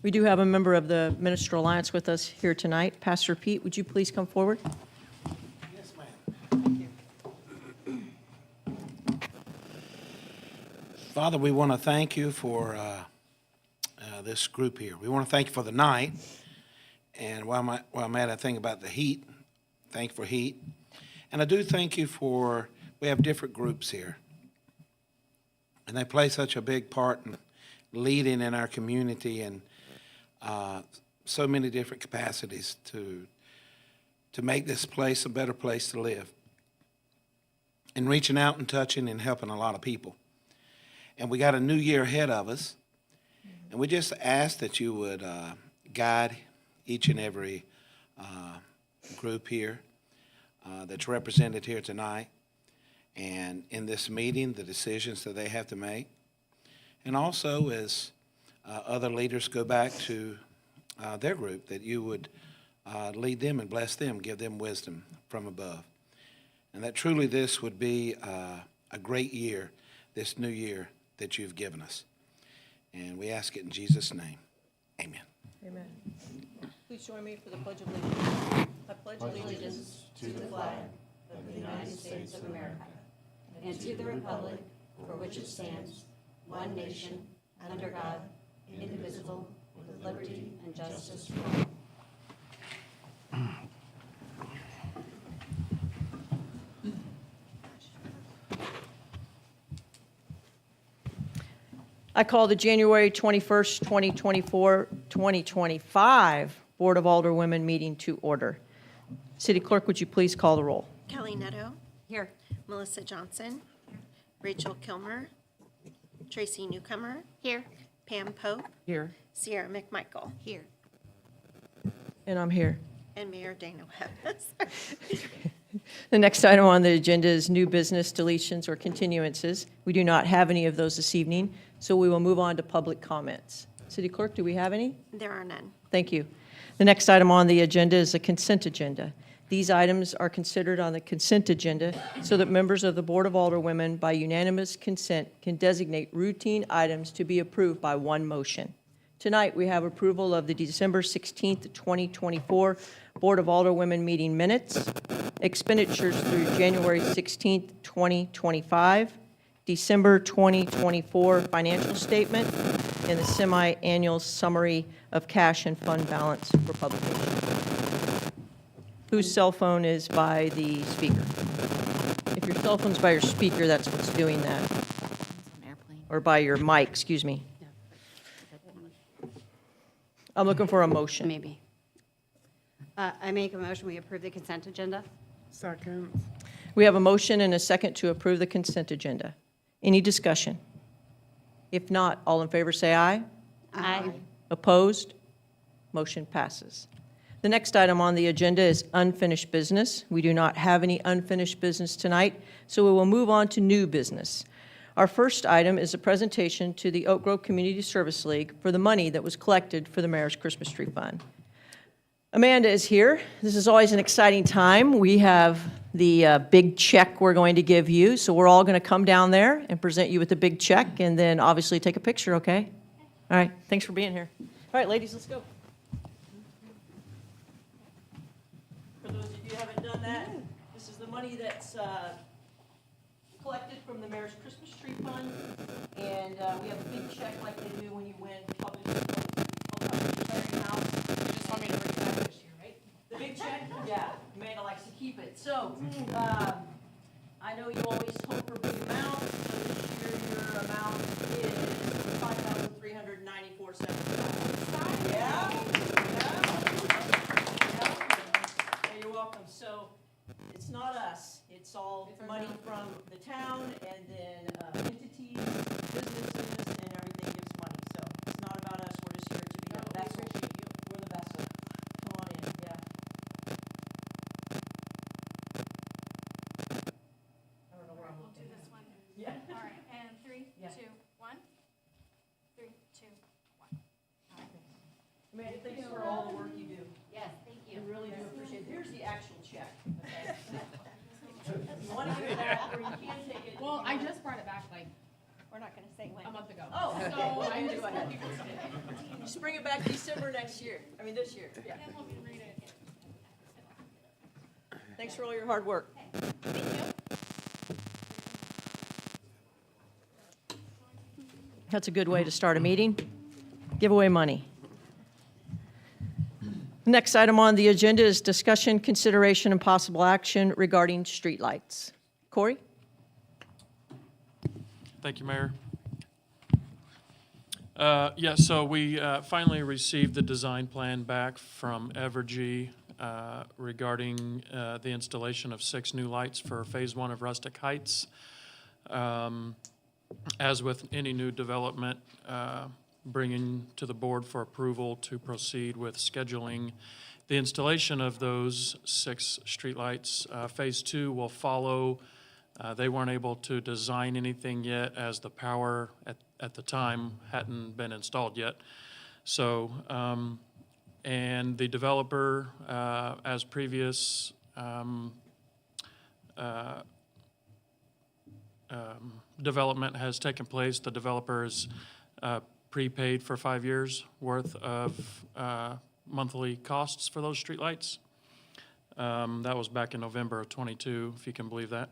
We do have a member of the Minister Alliance with us here tonight. Pastor Pete, would you please come forward? Yes, ma'am. Father, we want to thank you for this group here. We want to thank you for the night. And while I'm at, I think about the heat. Thank you for heat. And I do thank you for, we have different groups here. And they play such a big part in leading in our community and so many different capacities to make this place a better place to live, and reaching out and touching and helping a lot of people. And we got a new year ahead of us, and we just ask that you would guide each and every group here that's represented here tonight, and in this meeting, the decisions that they have to make, and also as other leaders go back to their group, that you would lead them and bless them, give them wisdom from above. And that truly this would be a great year, this new year that you've given us. And we ask it in Jesus' name. Amen. Amen. Please join me for the Pledge of Allegiance. I pledge allegiance to the flag of the United States of America and to the republic for which it stands, one nation, under God, indivisible, with liberty and justice for all. I call the January 21st, 2024-2025 Board of Alderwomen meeting to order. City Clerk, would you please call the roll? Kelly Netto. Here. Melissa Johnson. Rachel Kilmer. Tracy Newcomer. Here. Pam Pope. Here. Sierra McMichael. Here. And I'm here. And Mayor Dana Webb. The next item on the agenda is new business deletions or continuances. We do not have any of those this evening, so we will move on to public comments. City Clerk, do we have any? There are none. Thank you. The next item on the agenda is a consent agenda. These items are considered on the consent agenda so that members of the Board of Alderwomen, by unanimous consent, can designate routine items to be approved by one motion. Tonight, we have approval of the December 16th, 2024 Board of Alderwomen meeting minutes, expenditures through January 16th, 2025, December 2024 financial statement, and the semi-annual summary of cash and fund balance for publication. Whose cell phone is by the speaker? If your cell phone's by your speaker, that's what's doing that. Or by your mic, excuse me. I'm looking for a motion. Maybe. I make a motion, we approve the consent agenda. Second. We have a motion and a second to approve the consent agenda. Any discussion? If not, all in favor say aye. Aye. Opposed? Motion passes. The next item on the agenda is unfinished business. We do not have any unfinished business tonight, so we will move on to new business. Our first item is a presentation to the Oak Grove Community Service League for the money that was collected for the Mayor's Christmas Tree Fund. Amanda is here. This is always an exciting time. We have the big check we're going to give you, so we're all going to come down there and present you with the big check and then obviously take a picture, okay? All right, thanks for being here. All right, ladies, let's go. For those of you who haven't done that, this is the money that's collected from the Mayor's Christmas Tree Fund, and we have a big check like they do when you win public clearinghouse. You just want me to bring it back this year, right? The big check? Yeah, Amanda likes to keep it. So, I know you always hope for big amounts, so this year your amount is $5,394.75. Yeah? Yeah, you're welcome. So, it's not us. It's all money from the town, and then entities, businesses, and everything gives money. So, it's not about us. We're just here to be a vessel. We're the vessel. Come on in, yeah. I don't know where I'm We'll do looking. this one. Yeah. All right, and 3, Yeah. 2, 1. 3, 2, 1. Amanda, thanks for all the work you do. Yes, thank We really do appreciate it. Here's the actual check. Okay? You want to give it Well, I just brought it back like We're not gonna say when. a month ago. Oh. So I'm just Just bring it back December next year, this year, yeah. Thanks for all your hard work. That's a good way to start a meeting. Give away money. Next item on the agenda is discussion, consideration, and possible action regarding streetlights. Corey? Thank you, Mayor. Yeah, so we finally received the design plan back from Evergy regarding the installation of 6 new lights for Phase 1 of Rustic Heights. As with any new development, bringing to the board for approval to proceed with scheduling the installation of those 6 streetlights. Phase 2 will follow. They weren't able to design anything yet as the power at the time hadn't been installed yet. So, and the developer, as previous development has taken place, the developer is prepaid for 5 years worth of monthly costs for those streetlights. That was back in November of '22, if you can believe that.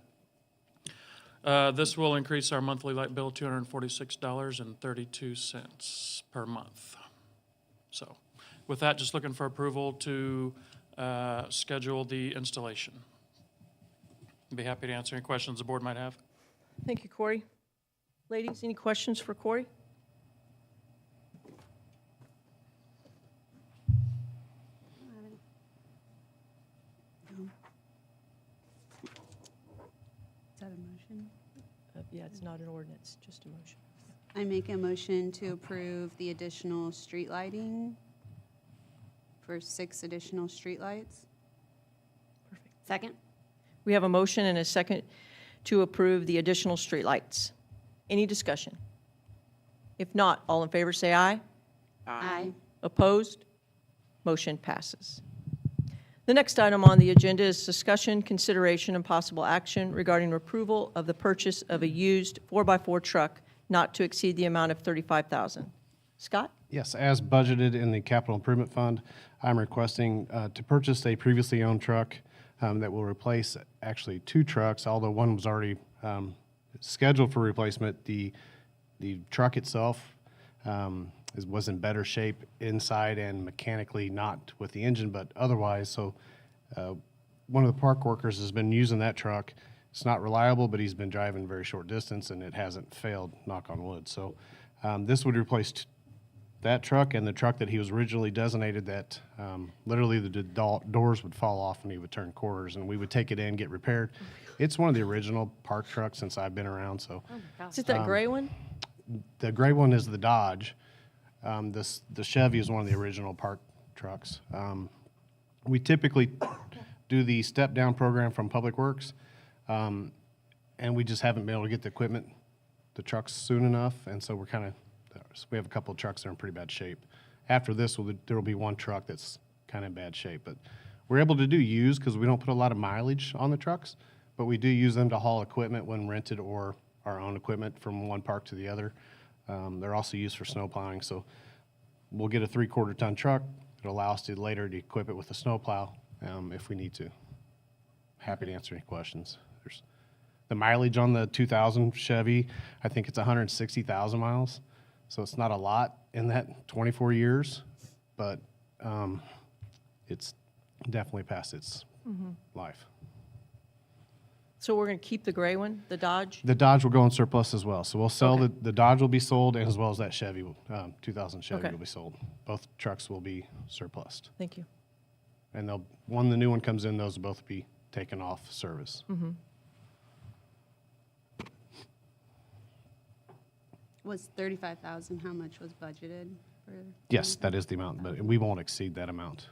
This will increase our monthly light bill $246.32 per month. So with that, just looking for approval to schedule the installation. I'd be happy to answer any questions the board might have. Thank you, Corey. Ladies, any questions for Corey? Is that a motion? Yeah, it's not an ordinance, just a motion. I make a motion to approve the additional street lighting for 6 additional streetlights. Second? We have a motion and a second to approve the additional streetlights. Any discussion? If not, all in favor say aye. Aye. Opposed? Motion passes. The next item on the agenda is discussion, consideration, and possible action regarding approval of the purchase of a used 4x4 truck not to exceed the amount of $35,000. Scott? Yes, as budgeted in the capital improvement fund, I'm requesting to purchase a previously owned truck that will replace actually 2 trucks, although one was already scheduled for replacement. The truck itself was in better shape inside and mechanically, not with the engine, but otherwise. So one of the park workers has been using that truck. It's not reliable, but he's been driving very short distance, and it hasn't failed, knock on wood. So this would replace that truck and the truck that he was originally designated that literally the doors would fall off and he would turn quarters, and we would take it in, get repaired. It's one of the original park trucks since I've been around. So Is it that gray one? the gray one is the Dodge. The Chevy is one of the original park trucks. We typically do the step-down program from Public Works, and we just haven't been able to get the equipment, the trucks soon enough, and so we're kind of, we have a couple of trucks that are in pretty bad shape. After this, there will be one truck that's kind of in bad shape, but we're able to do used because we don't put a lot of mileage on the trucks, but we do use them to haul equipment when rented or our own equipment from one park to the other. They're also used for snow plowing, so we'll get a 3/4 ton truck. It'll allow us to later to equip it with a snow plow if we need to. Happy to answer any questions. There's the mileage on the 2000 Chevy, I think it's 160,000 miles, so it's not a lot in that 24 years, but it's definitely past its life. So we're going to keep the gray one, the Dodge? The Dodge will go in surplus as well. So we'll sell Okay. the Dodge will be sold, and as well as that Chevy, 2000 Chevy Okay. will be sold. Both trucks will be surplus. Thank you. And when the new one comes in, those will both be taken off service. Was 35,000, how much was budgeted for? Yes, that is the amount, but we won't exceed that amount.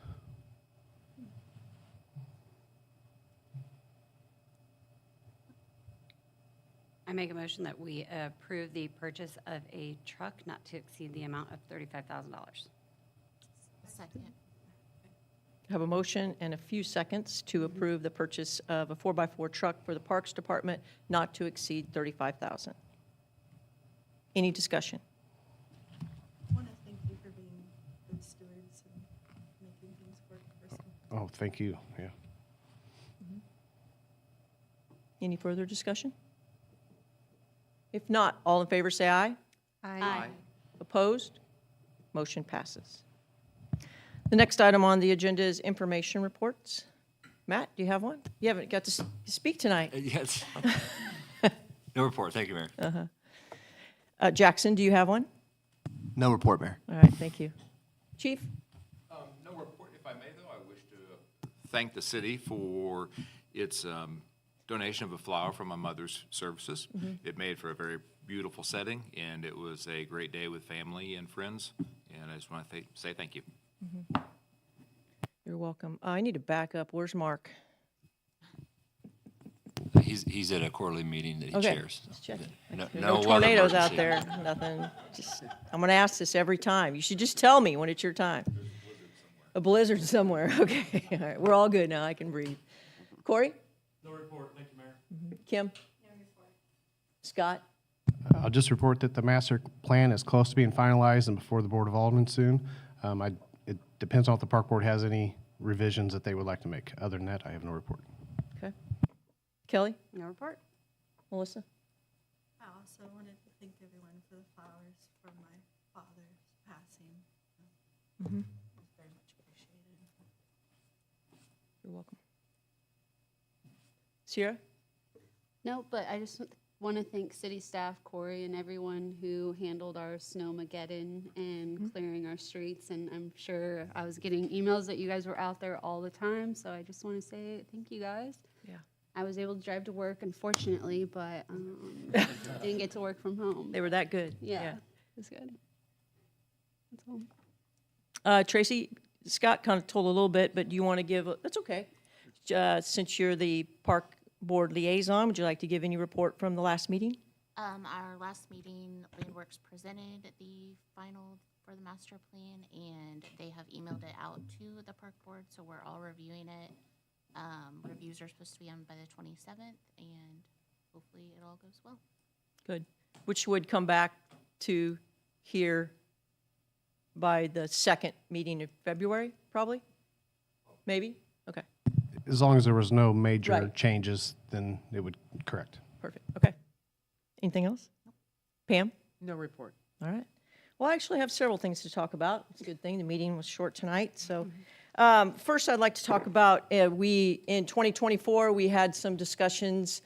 I make a motion that we approve the purchase of a truck not to exceed the amount of $35,000. Second. Have a motion and a few seconds to approve the purchase of a 4x4 truck for the Parks Department not to exceed $35,000. Any discussion? I want to thank you for being good stewards and making things work for school. Oh, thank you, yeah. Any further discussion? If not, all in favor say aye. Aye. Opposed? Motion passes. The next item on the agenda is information reports. Matt, do you have one? You haven't got to speak tonight. Yes. No report, thank you, Mayor. Jackson, do you have one? No report, Mayor. All right, thank you. Chief? No report. If I may, though, I wish to thank the city for its donation of a flower from my mother's services. It made for a very beautiful setting, and it was a great day with family and friends, and I just want to say thank you. You're welcome. I need to back up. Where's Mark? He's at a quarterly meeting that he Okay, chairs. just checking. No No weather tornadoes out emergency. there, nothing. Just, I'm going to ask this every time. You should just tell me when it's your time. A blizzard somewhere, okay. All right, we're all good now. I can breathe. Corey? No report, thank you, Mayor. Kim? Scott? I'll just report that the master plan is close to being finalized and before the Board of Aldermen soon. It depends on if the park board has any revisions that they would like to make. Other than that, I have no report. Okay. Kelly? No report. Melissa? I also wanted to thank everyone for the flowers for my father's passing. It was very much appreciated. You're welcome. Sierra? No, but I just want to thank city staff, Corey, and everyone who handled our snowmageddon and clearing our streets. And I'm sure I was getting emails that you guys were out there all the time. So I just want to say thank you guys. Yeah. I was able to drive to work, unfortunately, but didn't get to work from home. They were that good. Yeah, it was good. That's all. Tracy, Scott kind of told a little bit, but do you want to give, that's okay. Since you're the park board liaison, would you like to give any report from the last meeting? Our last meeting, Landworks presented the final for the master plan, and they have emailed it out to the park board, so we're all reviewing it. Reviews are supposed to be on by the 27th, and hopefully it all goes well. Good. Which would come back to here by the second meeting of February, probably? Maybe? Okay, As long as there was no major Right. changes, then it would, correct. perfect. Okay. Anything else? Pam? No report. All right. Well, I actually have several things to talk about. It's a good thing the meeting was short tonight. So first, I'd like to talk about, in 2024, we had some discussions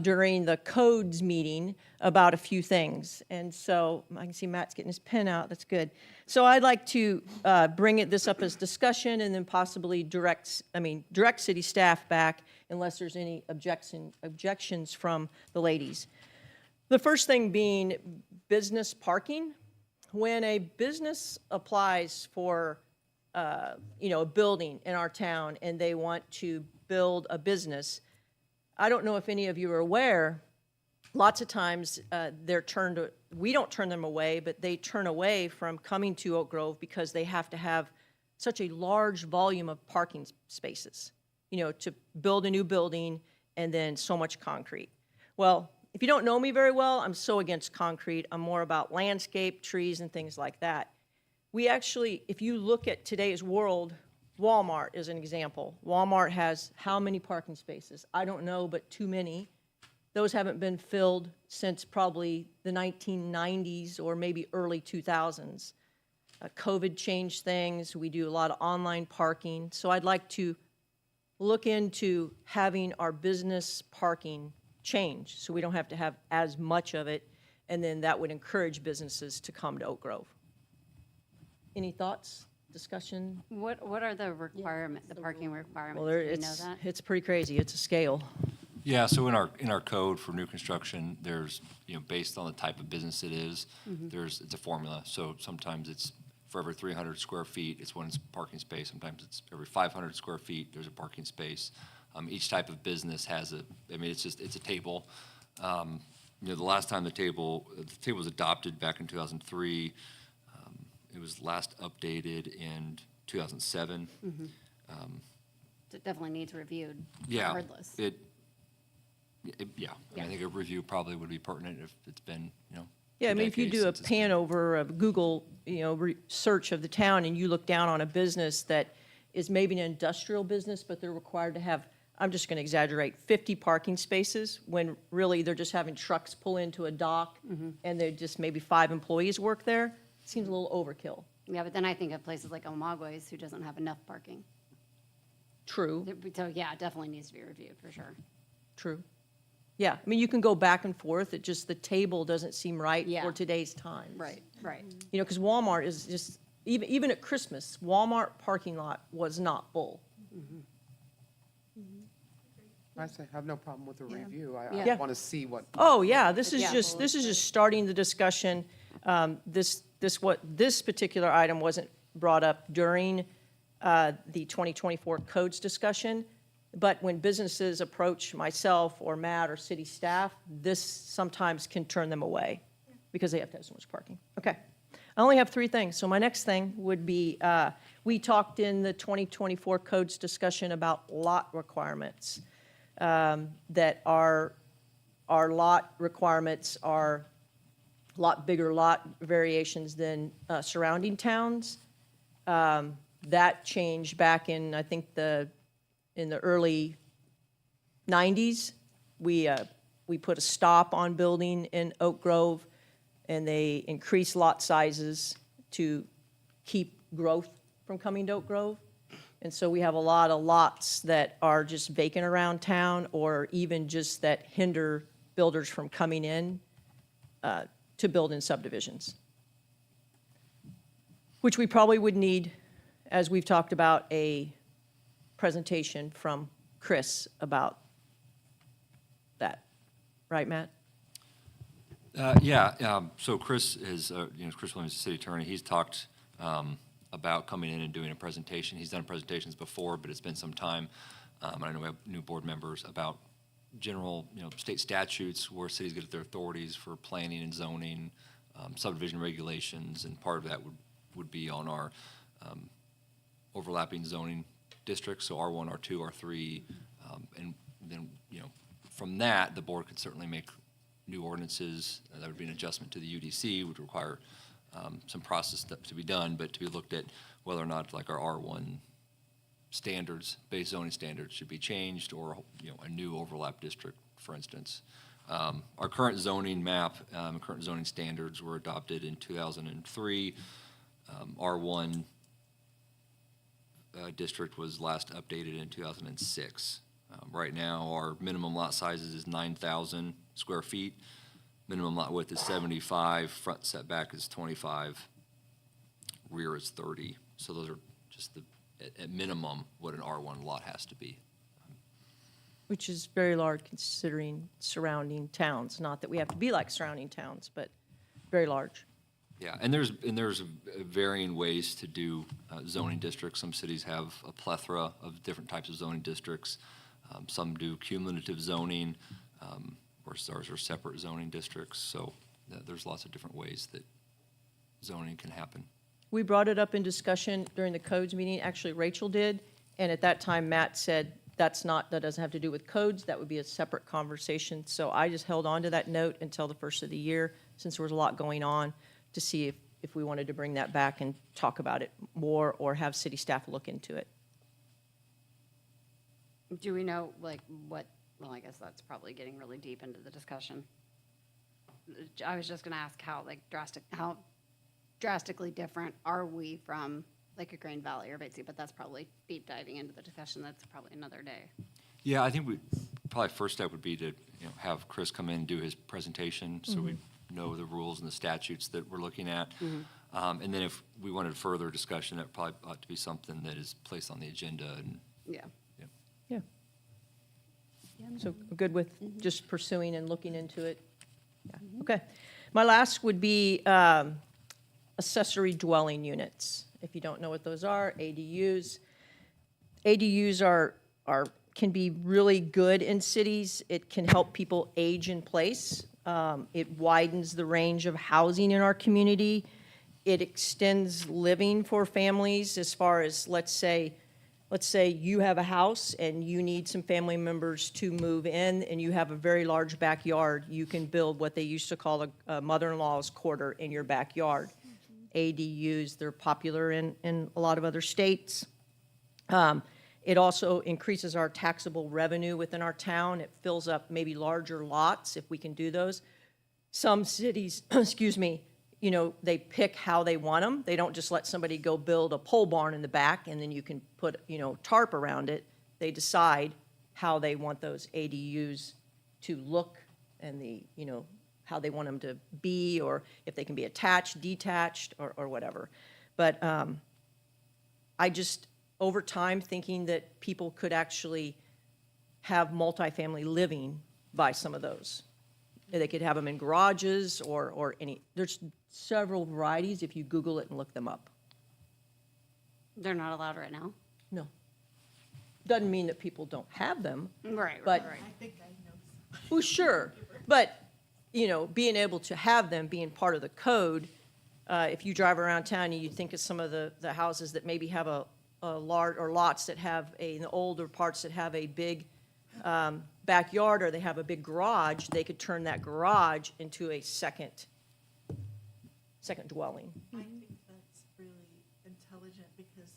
during the codes meeting about a few things. And so I can see Matt's getting his pen out. That's good. So I'd like to bring this up as discussion and then possibly direct city staff back unless there's any objections from the ladies. The first thing being business parking. When a business applies for, a building in our town and they want to build a business, I don't know if any of you are aware, lots of times we don't turn them away, but they turn away from coming to Oak Grove because they have to have such a large volume of parking spaces, to build a new building and then so much concrete. Well, if you don't know me very well, I'm so against concrete. I'm more about landscape, trees, and things like that. We actually, if you look at today's world, Walmart is an example. Walmart has how many parking spaces? I don't know, but too many. Those haven't been filled since probably the 1990s or maybe early 2000s. COVID changed things. We do a lot of online parking. So I'd like to look into having our business parking change so we don't have to have as much of it, and then that would encourage businesses to come to Oak Grove. Any thoughts, discussion? What are the parking requirements? Well, Do you know that? it's pretty crazy. It's a scale. Yeah, so in our code for new construction, there's, based on the type of business it is, it's a formula. So sometimes it's for every 300 square feet, it's one parking space. Sometimes it's every 500 square feet, there's a parking space. Each type of business has it's a table. The last time the table was adopted back in 2003, it was last updated in 2007. It definitely needs reviewed Yeah. regardless. Yeah. I mean, I think a review probably would be pertinent if it's been, Yeah, I 2 mean, if you decades do a since it's been- pan over of Google, search of the town and you look down on a business that is maybe an industrial business, but they're required to have, I'm just going to exaggerate, 50 parking spaces when really they're just having trucks pull into a dock and they're just maybe 5 employees work there, seems a little overkill. Yeah, but then I think of places like Omagway's who doesn't have enough parking. True, So, yeah, it definitely needs to be reviewed, for sure. true. Yeah, I mean, you can go back and forth, it just, the table doesn't seem right Yeah. for today's times. Right. Because Walmart is just, even at Christmas, Walmart parking lot was not full. I say, I have no problem with the review. Yeah. Yeah. Want to see what. Oh, yeah, this is Yeah. just starting the discussion. This particular item wasn't brought up during the 2024 codes discussion, but when businesses approach myself or Matt or city staff, this sometimes can turn them away because they have to have so much parking. Okay. I only have 3 things, so my next thing would be, we talked in the 2024 codes discussion about lot requirements, that our lot requirements are a lot bigger lot variations than surrounding towns. That changed back in, I think, in the early 90s. We put a stop on building in Oak Grove, and they increased lot sizes to keep growth from coming to Oak Grove. And so we have a lot of lots that are just vacant around town, or even just that hinder builders from coming in to build in subdivisions. Which we probably would need, as we've talked about, a presentation from Chris about that. Right, Matt? So Chris is, Chris Williams, the city attorney, he's talked about coming in and doing a presentation. He's done presentations before, but it's been some time. And I know we have new board members about general, state statutes where cities get their authorities for planning and zoning, subdivision regulations, and part of that would be on our overlapping zoning districts, so R1, R2, R3, and then, from that, the board could certainly make new ordinances. That would be an adjustment to the UDC, would require some process steps to be done, but to be looked at whether or not like our R1 standards, base zoning standards should be changed, or, a new overlap district, for instance. Our current zoning map, current zoning standards were adopted in 2003. R1 district was last updated in 2006. Right now, our minimum lot sizes is 9,000 square feet. Minimum lot width is 75, front setback is 25, rear is 30. So those are just at minimum, what an R1 lot has to be. Which is very large considering surrounding towns. Not that we have to be like surrounding towns, but very large. Yeah, and there's varying ways to do zoning districts. Some cities have a plethora of different types of zoning districts. Some do cumulative zoning, or ours are separate zoning districts. So there's lots of different ways that zoning can happen. We brought it up in discussion during the codes meeting, actually Rachel did, and at that time Matt said that doesn't have to do with codes, that would be a separate conversation. So I just held on to that note until the first of the year, since there was a lot going on, to see if we wanted to bring that back and talk about it more, or have city staff look into it. Do we know, well, I guess that's probably getting really deep into the discussion. I was just gonna ask how drastically different are we from like a Green Valley or Batesy, but that's probably deep diving into the discussion. That's probably another day. Yeah, I think probably first step would be to have Chris come in and do his presentation, so we know the rules and the statutes that we're looking at. And then if we wanted further discussion, that probably ought to be something that is placed on the agenda. And Yeah. Yeah. So we're good with just pursuing and looking into it? Yeah. Okay. My last would be accessory dwelling units. If you don't know what those are, ADUs. ADUs can be really good in cities. It can help people age in place. It widens the range of housing in our community. It extends living for families as far as, let's say, let's say you have a house and you need some family members to move in and you have a very large backyard, you can build what they used to call a mother-in-law's quarter in your backyard. ADUs, they're popular in a lot of other states. It also increases our taxable revenue within our town. It fills up maybe larger lots if we can do those. Some cities, excuse me, you know, they pick how they want them. They don't just let somebody go build a pole barn in the back and then you can put, you know, tarp around it. They decide how they want those ADUs to look and the, you know, how they want them to be, or if they can be attached, detached, or whatever. But I just, over time, thinking that people could actually have multifamily living by some of those. They could have them in garages or any, there's several varieties if you Google it and look them up. They're not allowed right now? No. Doesn't mean that people don't have them. Right, But- I think I know. Well, sure, but, you know, being able to have them being part of the code, if you drive around town and you think of some of the houses that maybe have a large, or lots that have in the older parts that have a big backyard, or they have a big garage, they could turn that garage into a second dwelling. I think that's really intelligent because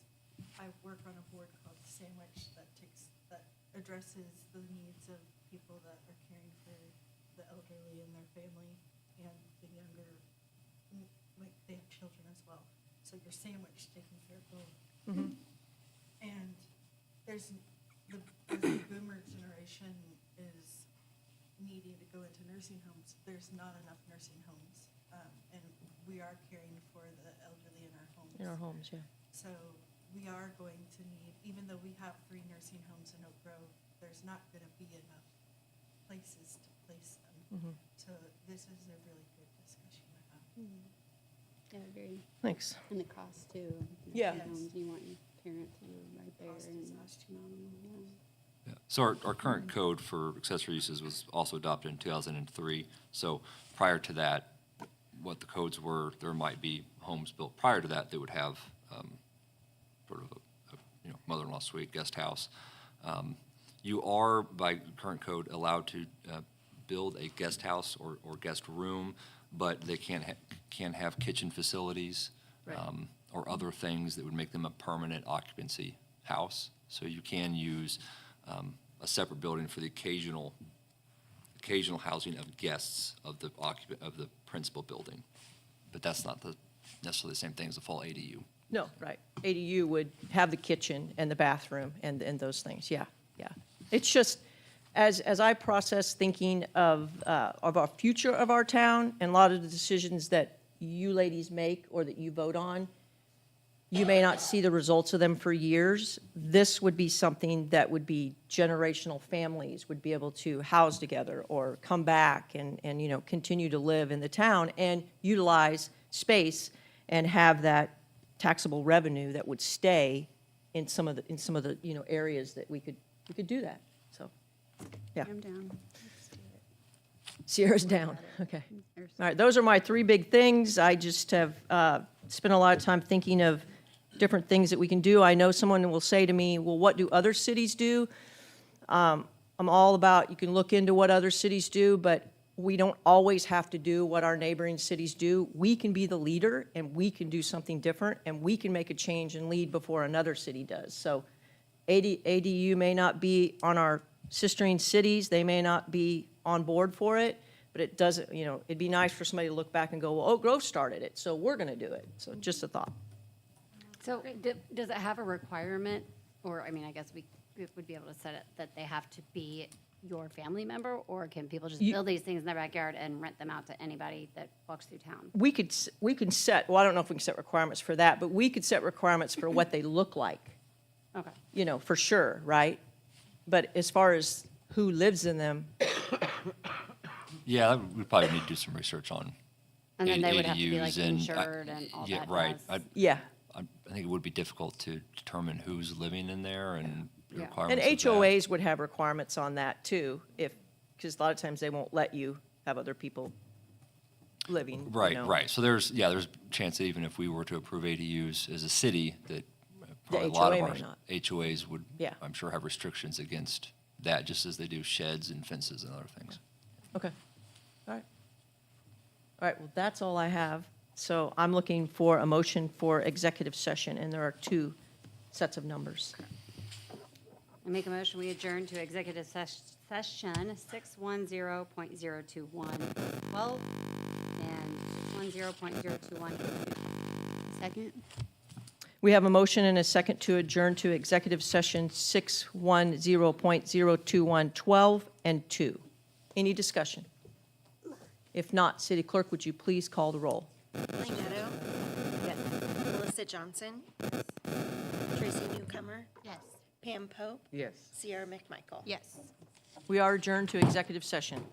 I work on a board called Sandwich that addresses the needs of people that are caring for the elderly and their family and the younger, like they have children as well. So you're sandwiched taking care of both. And there's the boomer generation is needing to go into nursing homes. There's not enough nursing homes. And we are caring for the elderly in our homes. In our homes, yeah. So we are going to need, even though we have 3 nursing homes in Oak Grove, there's not going to be enough places to place them. So this is a really good discussion to have. Yeah, I agree. Thanks. And the cost too. Yeah. Nursing homes, you want your parent to live right there. Cost is and, astronomical. Yeah. So our current code for accessory uses was also adopted in 2003. So prior to that, what the codes were, there might be homes built prior to that that would have sort of a you know, mother-in-law suite, guest house. You are, by current code, allowed to build a guest house or guest room, but they can't have kitchen facilities Right. or other things that would make them a permanent occupancy house. So you can use a separate building for the occasional housing of guests of the of the principal building. But that's not necessarily the same thing as a full ADU. No, right. ADU would have the kitchen and the bathroom and those things, yeah, yeah. It's just, as I process thinking of our future of our town and a lot of the decisions that you ladies make or that you vote on, you may not see the results of them for years. This would be something that would be generational families would be able to house together or come back and you know, continue to live in the town and utilize space and have that taxable revenue that would stay in some of the you know, areas that we could do that. So, yeah. I'm down. Sierra's down, okay. There's- All right, those are my 3 big things. I just have spent a lot of time thinking of different things that we can do. I know someone will say to me, well, what do other cities do? I'm all about, you can look into what other cities do, but we don't always have to do what our neighboring cities do. We can be the leader, and we can do something different, and we can make a change and lead before another city does. So ADU may not be on our sistering cities, they may not be on board for it, but it doesn't, you know, it'd be nice for somebody to look back and go, well, Oak Grove started it, so we're going to do it. So just a thought. So does it have a requirement, or, I mean, I guess we would be able to set it that they have to be your family member, or can people just build these things in their backyard and rent them out to anybody that walks through town? We can set, well, I don't know if we can set requirements for that, but we could set requirements for what they look like, Okay. you know, for sure, right? But as far as who lives in them, Yeah, we probably need to do some research on And then they would have to be like ADUs and, insured and all yeah, that. right. jazz. yeah. I think it would be difficult to determine who's living in there and the Yeah. And requirements of that. HOAs would have requirements on that too, because a lot of times they won't let you have other people living, you Right, know. right. So there's a chance that even if we were to approve ADUs as a city, that probably a lot of HOA our may not. HOAs would, Yeah. I'm sure, have restrictions against that, just as they do sheds and fences and other things. Okay. All right. All right, well, that's all I have. So I'm looking for a motion for executive session, and there are 2 sets of numbers. I make a motion, we adjourn to executive session 610.021 and 610.021. Second? We have a motion and a second to adjourn to executive session 610.021-12 and 2. Any discussion? If not, City Clerk, would you please call the roll? Blaine Meadow. Yes. Melissa Johnson. Tracy Newcomer. Yes. Pam Pope. Yes. Sierra McMichael. Yes. We are adjourned to executive session.